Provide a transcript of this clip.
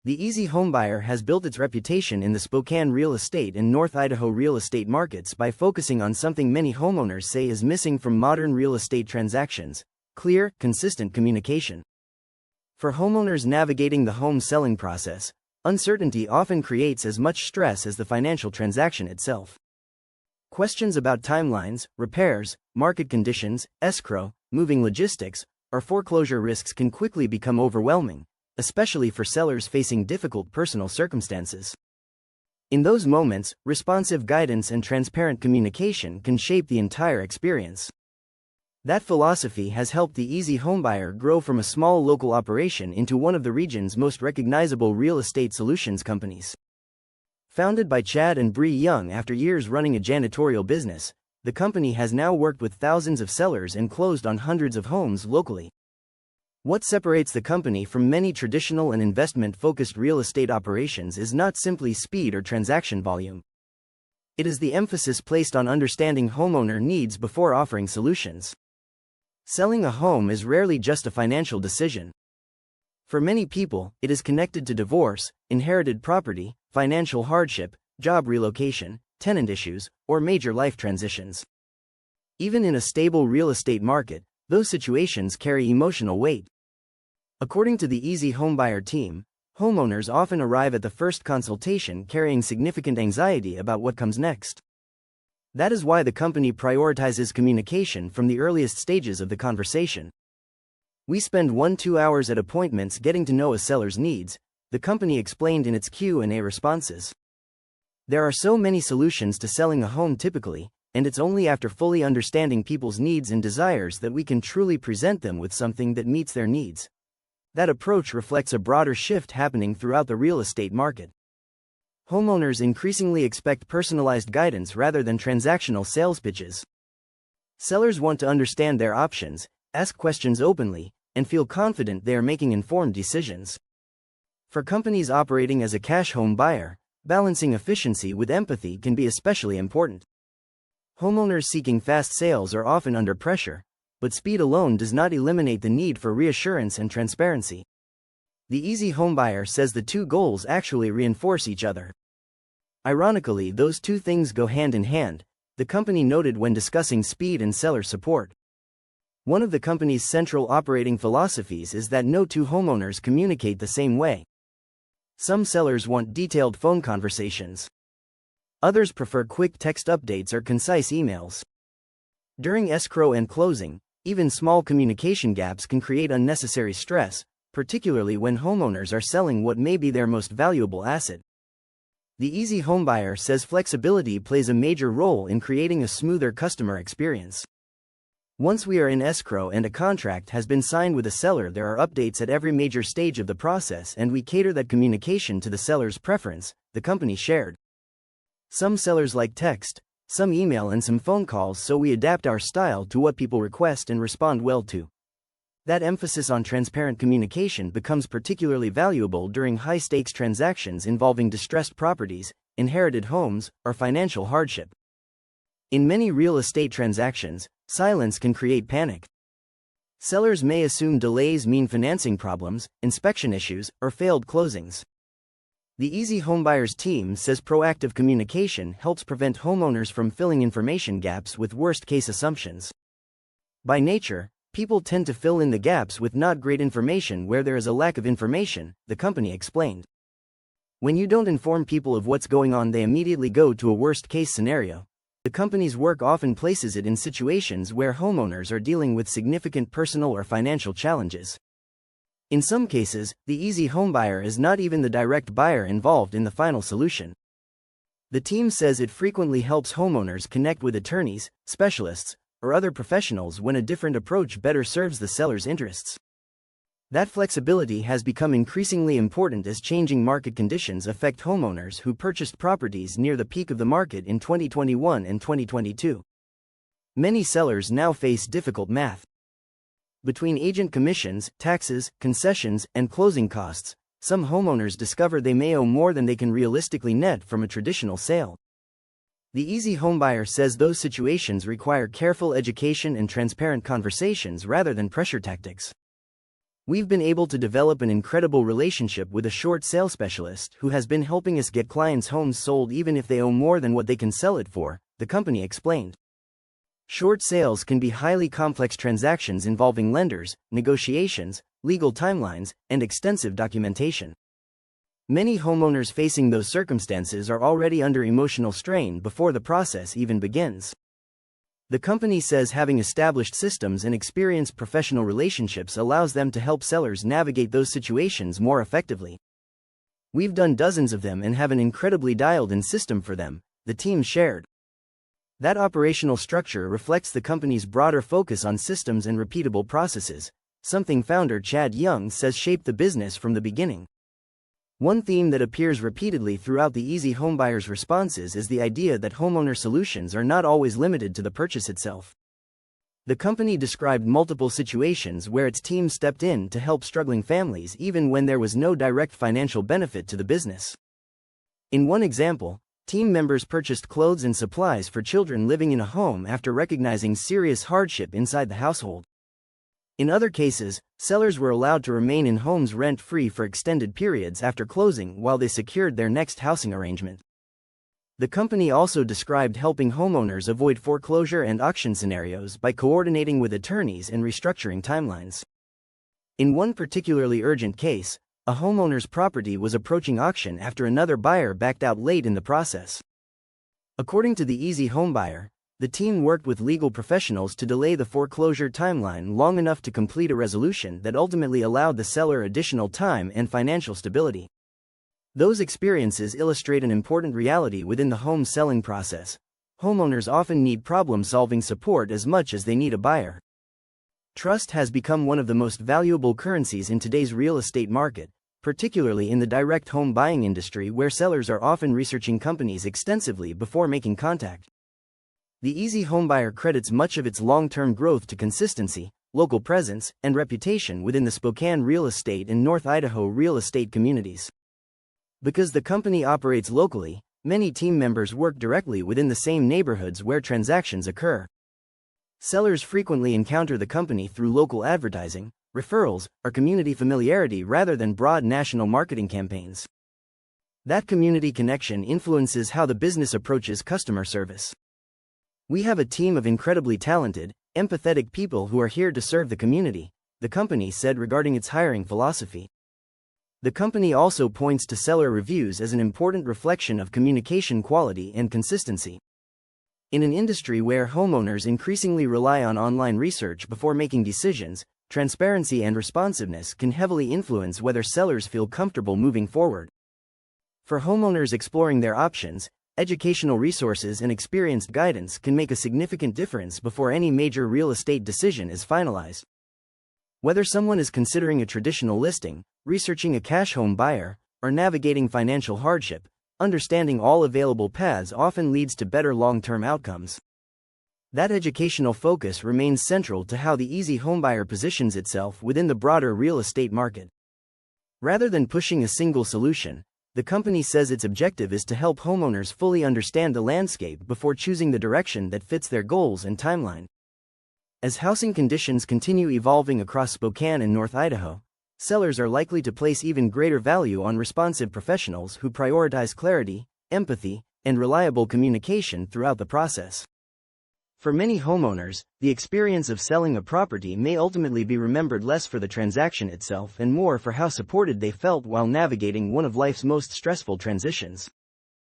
The easy homebuyer has built its reputation in the Spokane real estate and North Idaho real estate markets by focusing on something many homeowners say is missing from modern real estate transactions: clear, consistent communication. For homeowners navigating the home selling process, uncertainty often creates as much stress as the financial transaction itself. Questions about timelines, repairs, market conditions, escrow, moving logistics, or foreclosure risks can quickly become overwhelming, especially for sellers facing difficult personal circumstances. In those moments, responsive guidance and transparent communication can shape the entire experience. That philosophy has helped the easy homebuyer grow from a small local operation into one of the region's most recognizable real estate solutions companies. Founded by Chad and Brie Young after years running a janitorial business, the company has now worked with thousands of sellers and closed on hundreds of homes locally. What separates the company from many traditional and investment-focused real estate operations is not simply speed or transaction volume. It is the emphasis placed on understanding homeowner needs before offering solutions. Selling a home is rarely just a financial decision. For many people, it is connected to divorce, inherited property, financial hardship, job relocation, tenant issues, or major life transitions. Even in a stable real estate market, those situations carry emotional weight. According to the Easy Homebuyer team, homeowners often arrive at the first consultation carrying significant anxiety about what comes next. That is why the company prioritizes communication from the earliest stages of the conversation. We spend 1-2 hours at appointments getting to know a seller's needs, the company explained in its Q&A responses. There are so many solutions to selling a home typically, and it's only after fully understanding people's needs and desires that we can truly present them with something that meets their needs. That approach reflects a broader shift happening throughout the real estate market. Homeowners increasingly expect personalized guidance rather than transactional sales pitches. Sellers want to understand their options, ask questions openly, and feel confident they are making informed decisions. For companies operating as a cash home buyer, balancing efficiency with empathy can be especially important. Homeowners seeking fast sales are often under pressure, but speed alone does not eliminate the need for reassurance and transparency. The easy homebuyer says the two goals actually reinforce each other. Ironically, those two things go hand in hand, the company noted when discussing speed and seller support. One of the company's central operating philosophies is that no two homeowners communicate the same way. Some sellers want detailed phone conversations. Others prefer quick text updates or concise emails. During escrow and closing, even small communication gaps can create unnecessary stress, particularly when homeowners are selling what may be their most valuable asset. The easy homebuyer says flexibility plays a major role in creating a smoother customer experience. Once we are in escrow and a contract has been signed with a seller, there are updates at every major stage of the process, and we cater that communication to the seller's preference, the company shared. Some sellers like text, some email, and some phone calls, so we adapt our style to what people request and respond well to. That emphasis on transparent communication becomes particularly valuable during high-stakes transactions involving distressed properties, inherited homes, or financial hardship. In many real estate transactions, silence can create panic. Sellers may assume delays mean financing problems, inspection issues, or failed closings. The Easy Homebuyers team says proactive communication helps prevent homeowners from filling information gaps with worst-case assumptions. By nature, people tend to fill in the gaps with not great information where there is a lack of information, the company explained. When you don't inform people of what's going on, they immediately go to a worst-case scenario. The company's work often places it in situations where homeowners are dealing with significant personal or financial challenges. In some cases, the easy homebuyer is not even the direct buyer involved in the final solution. The team says it frequently helps homeowners connect with attorneys, specialists, or other professionals when a different approach better serves the seller's interests. That flexibility has become increasingly important as changing market conditions affect homeowners who purchased properties near the peak of the market in 2021 and 2022. Many sellers now face difficult math. Between agent commissions, taxes, concessions, and closing costs, some homeowners discover they may owe more than they can realistically net from a traditional sale. The easy homebuyer says those situations require careful education and transparent conversations rather than pressure tactics. We've been able to develop an incredible relationship with a short sale specialist who has been helping us get clients' homes sold even if they owe more than what they can sell it for, the company explained. Short sales can be highly complex transactions involving lenders, negotiations, legal timelines, and extensive documentation. Many homeowners facing those circumstances are already under emotional strain before the process even begins. The company says having established systems and experienced professional relationships allows them to help sellers navigate those situations more effectively. We've done dozens of them and have an incredibly dialed-in system for them, the team shared. That operational structure reflects the company's broader focus on systems and repeatable processes, something founder Chad Young says shaped the business from the beginning. One theme that appears repeatedly throughout the Easy Homebuyers' responses is the idea that homeowner solutions are not always limited to the purchase itself. The company described multiple situations where its team stepped in to help struggling families even when there was no direct financial benefit to the business. In one example, team members purchased clothes and supplies for children living in a home after recognizing serious hardship inside the household. In other cases, sellers were allowed to remain in homes rent-free for extended periods after closing while they secured their next housing arrangement. The company also described helping homeowners avoid foreclosure and auction scenarios by coordinating with attorneys and restructuring timelines. In one particularly urgent case, a homeowner's property was approaching auction after another buyer backed out late in the process. According to the Easy Homebuyer, the team worked with legal professionals to delay the foreclosure timeline long enough to complete a resolution that ultimately allowed the seller additional time and financial stability. Those experiences illustrate an important reality within the home selling process. Homeowners often need problem-solving support as much as they need a buyer. Trust has become one of the most valuable currencies in today's real estate market, particularly in the direct home buying industry where sellers are often researching companies extensively before making contact. The Easy Homebuyer credits much of its long-term growth to consistency, local presence, and reputation within the Spokane real estate and North Idaho real estate communities. Because the company operates locally, many team members work directly within the same neighborhoods where transactions occur. Sellers frequently encounter the company through local advertising, referrals, or community familiarity rather than broad national marketing campaigns. That community connection influences how the business approaches customer service. We have a team of incredibly talented, empathetic people who are here to serve the community, the company said regarding its hiring philosophy. The company also points to seller reviews as an important reflection of communication quality and consistency. In an industry where homeowners increasingly rely on online research before making decisions, transparency and responsiveness can heavily influence whether sellers feel comfortable moving forward. For homeowners exploring their options, educational resources and experienced guidance can make a significant difference before any major real estate decision is finalized. Whether someone is considering a traditional listing, researching a cash home buyer, or navigating financial hardship, understanding all available paths often leads to better long-term outcomes. That educational focus remains central to how the Easy Homebuyer positions itself within the broader real estate market. Rather than pushing a single solution, the company says its objective is to help homeowners fully understand the landscape before choosing the direction that fits their goals and timeline. As housing conditions continue evolving across Spokane and North Idaho, sellers are likely to place even greater value on responsive professionals who prioritize clarity, empathy, and reliable communication throughout the process. For many homeowners, the experience of selling a property may ultimately be remembered less for the transaction itself and more for how supported they felt while navigating one of life's most stressful transitions.